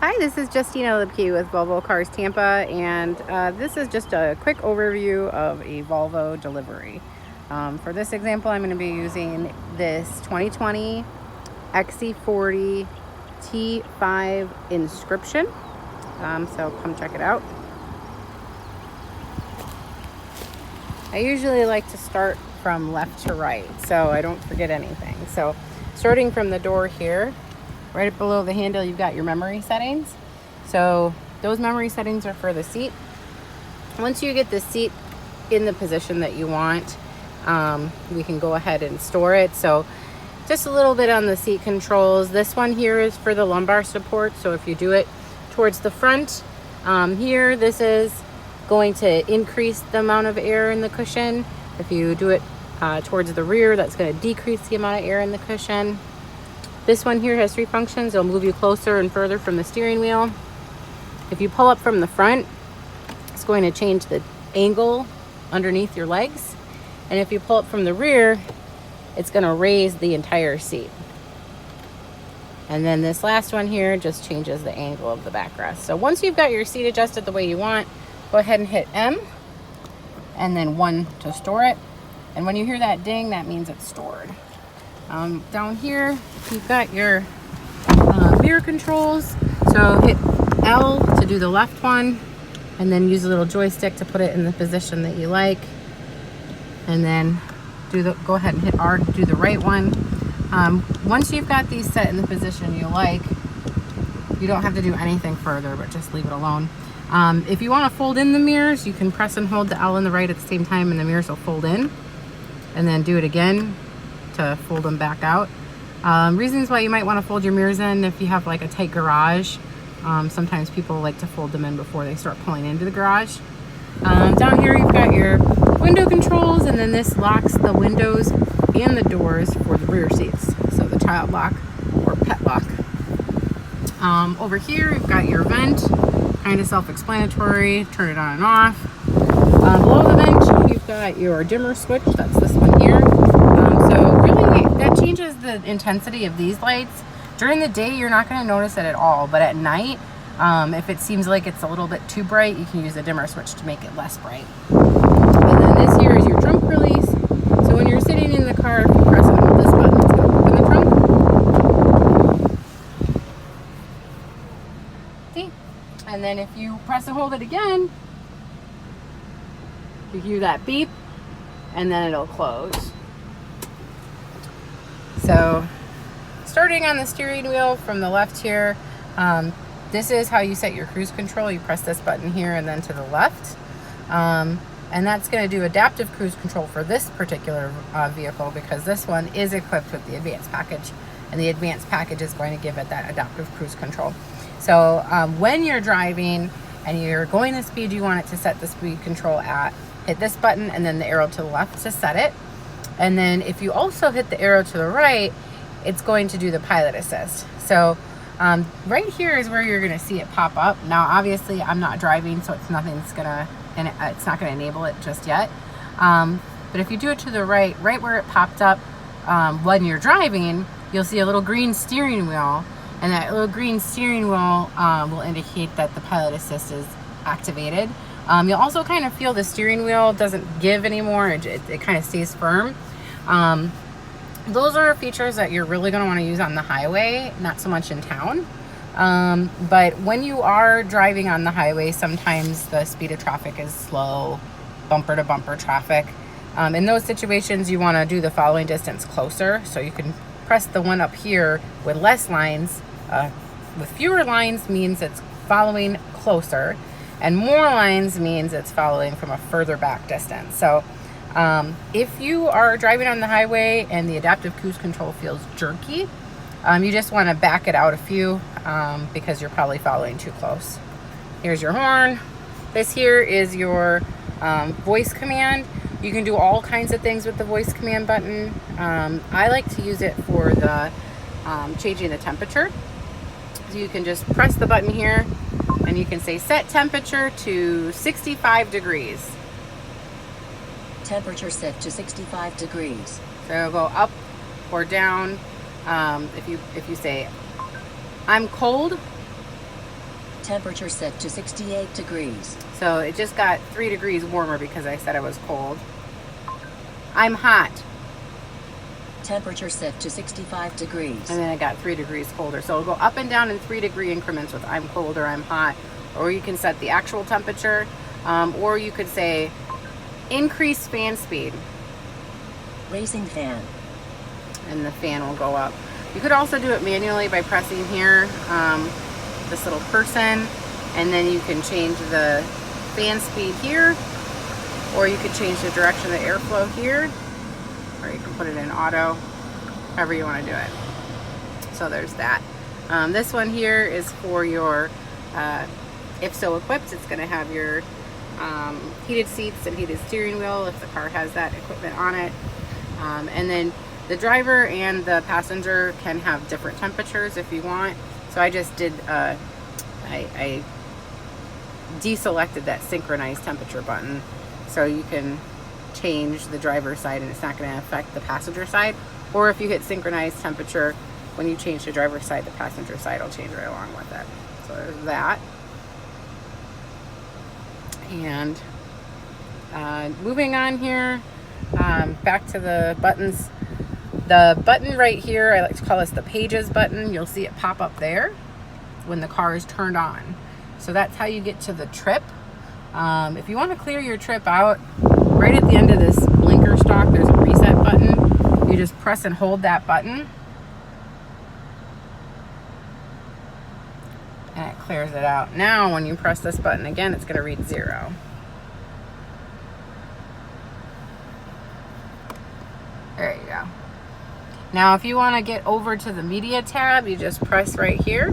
Hi, this is Justina Lipke with Volvo Cars Tampa, and this is just a quick overview of a Volvo delivery. For this example, I'm going to be using this 2020 XC40 T5 Inscription, so come check it out. I usually like to start from left to right so I don't forget anything. So starting from the door here, right below the handle, you've got your memory settings. So those memory settings are for the seat. Once you get the seat in the position that you want, we can go ahead and store it. So just a little bit on the seat controls. This one here is for the lumbar support. So if you do it towards the front, here, this is going to increase the amount of air in the cushion. If you do it towards the rear, that's going to decrease the amount of air in the cushion. This one here has 3 functions. It'll move you closer and further from the steering wheel. If you pull up from the front, it's going to change the angle underneath your legs. And if you pull up from the rear, it's going to raise the entire seat. And then this last one here just changes the angle of the backrest. So once you've got your seat adjusted the way you want, go ahead and hit M and then 1 to store it. And when you hear that ding, that means it's stored. Down here, you've got your mirror controls. So hit L to do the left one, and then use a little joystick to put it in the position that you like. And then go ahead and hit R to do the right one. Once you've got these set in the position you like, you don't have to do anything further, but just leave it alone. If you want to fold in the mirrors, you can press and hold the L and the right at the same time, and the mirrors will fold in. And then do it again to fold them back out. Reasons why you might want to fold your mirrors in: if you have like a tight garage, sometimes people like to fold them in before they start pulling into the garage. Down here you've got your window controls, and then this locks the windows and the doors for the rear seats, so the child lock or pet lock. Over here you've got your vent, kind of self-explanatory, turn it on and off. Below the vent you've got your dimmer switch, that's this one here. So really that changes the intensity of these lights. During the day you're not going to notice it at all, but at night, if it seems like it's a little bit too bright, you can use the dimmer switch to make it less bright. And then this here is your trunk release. So when you're sitting in the car, if you press and hold this button, it's going to open the trunk. See? And then if you press and hold it again, you hear that beep, and then it'll close. So starting on the steering wheel from the left here, this is how you set your cruise control. You press this button here and then to the left. And that's going to do adaptive cruise control for this particular vehicle, because this one is equipped with the advanced package, and the advanced package is going to give it that adaptive cruise control. So when you're driving and you're going the speed you want it to set the speed control at, hit this button and then the arrow to the left to set it. And then if you also hit the arrow to the right, it's going to do the pilot assist. So right here is where you're going to see it pop up. Now obviously I'm not driving, so it's not going to enable it just yet. But if you do it to the right where it popped up when you're driving, you'll see a little green steering wheel, and that little green steering wheel will indicate that the pilot assist is activated. You'll also kind of feel the steering wheel doesn't give anymore. It kind of stays firm. Those are features that you're really going to want to use on the highway, not so much in town. But when you are driving on the highway, sometimes the speed of traffic is slow, bumper to bumper traffic. In those situations, you want to do the following distance closer. So you can press the one up here with less lines. With fewer lines means it's following closer, and more lines means it's following from a further back distance. So if you are driving on the highway and the adaptive cruise control feels jerky, you just want to back it out a few because you're probably following too close. Here's your horn. This here is your voice command. You can do all kinds of things with the voice command button. I like to use it for the changing the temperature. So you can just press the button here and you can say set temperature to 65 degrees. Temperature set to 65 degrees. So it'll go up or down. If you say I'm cold, Temperature set to 68 degrees. So it just got 3 degrees warmer because I said it was cold. I'm hot. Temperature set to 65 degrees. And then it got 3 degrees colder. So it'll go up and down in 3-degree increments with I'm cold or I'm hot. Or you can set the actual temperature. Or you could say increase fan speed. Raising fan. And the fan will go up. You could also do it manually by pressing here, this little person, and then you can change the fan speed here, or you could change the direction of the airflow here, or you can put it in auto, however you want to do it. So there's that. This one here is for your, if so equipped, it's going to have your heated seats and heated steering wheel if the car has that equipment on it. And then the driver and the passenger can have different temperatures if you want. So I just did, I deselected that synchronized temperature button so you can change the driver's side and it's not going to affect the passenger side. Or if you hit synchronized temperature, when you change the driver's side, the passenger side will change right along with it. So there's that. And moving on here, back to the buttons. The button right here, I like to call this the pages button. You'll see it pop up there when the car is turned on. So that's how you get to the trip. If you want to clear your trip out, right at the end of this blinker stalk, there's a reset button. You just press and hold that button. And it clears it out. Now, when you press this button again, it's going to read 0. There you go. Now, if you want to get over to the media tab, you just press right here,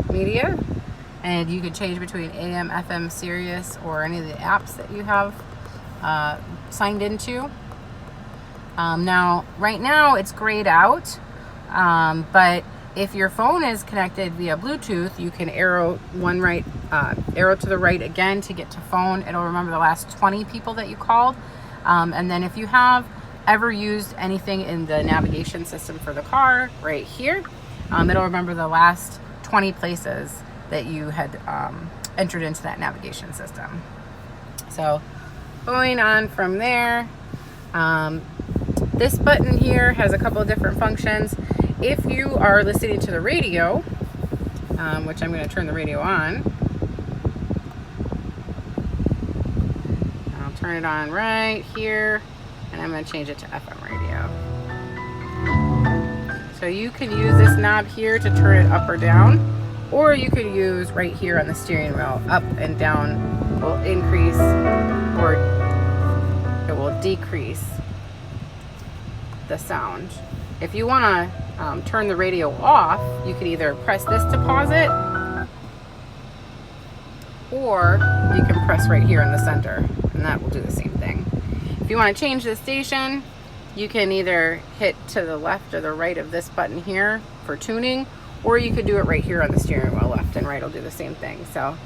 media, and you can change between AM, FM, Sirius, or any of the apps that you have signed into. Now, right now it's grayed out, but if your phone is connected via Bluetooth, you can arrow to the right again to get to phone. It'll remember the last 20 people that you called, and then if you have ever used anything in the navigation system for the car, right here, it'll remember the last 20 places that you had entered into that navigation system. So going on from there, this button here has a couple of different functions. If you are listening to the radio, which I'm going to turn the radio on, I'll turn it on right here, and I'm going to change it to FM radio. So you can use this knob here to turn it up or down, or you could use right here on the steering wheel. Up and down will increase, or it will decrease the sound. If you want to turn the radio off, you can either press this to pause it, or you can press right here in the center, and that will do the same thing. If you want to change the station, you can either hit to the left or the right of this button here for tuning, or you could do it right here on the steering wheel. Left and right will do the same thing. So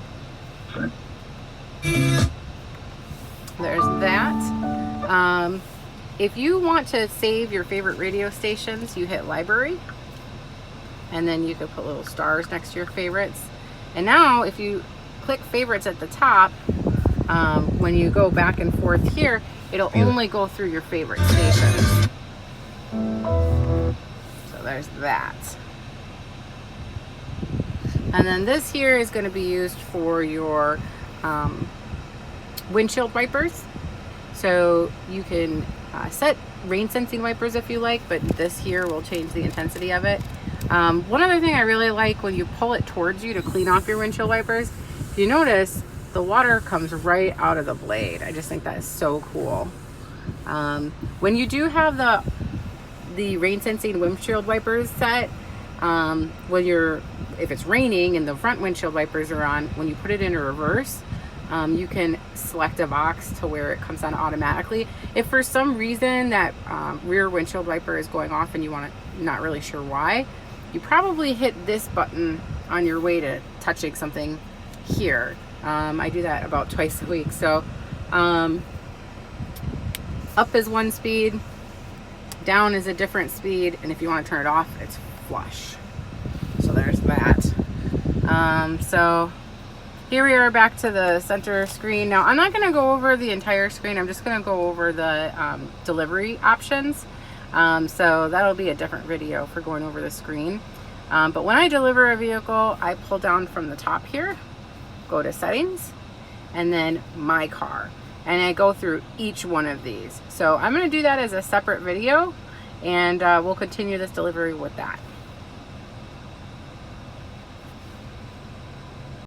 there's that. If you want to save your favorite radio stations, you hit library, and then you could put little stars next to your favorites. And now if you click favorites at the top, when you go back and forth here, it'll only go through your favorite stations. So there's that. And then this here is going to be used for your windshield wipers. So you can set rain sensing wipers if you like, but this here will change the intensity of it. One other thing I really like, when you pull it towards you to clean off your windshield wipers, if you notice, the water comes right out of the blade. I just think that is so cool. When you do have the rain sensing windshield wipers set, if it's raining and the front windshield wipers are on, when you put it into reverse, you can select a box to where it comes on automatically. If for some reason that rear windshield wiper is going off and not really sure why, you probably hit this button on your way to touching something here. I do that about twice a week. So up is one speed, down is a different speed, and if you want to turn it off, it's flush. So there's that. So here we are back to the center screen. Now I'm not going to go over the entire screen. I'm just going to go over the delivery options. So that'll be a different video for going over the screen. But when I deliver a vehicle, I pull down from the top here, go to settings, and then my car. And I go through each one of these. So I'm going to do that as a separate video, and we'll continue this delivery with that.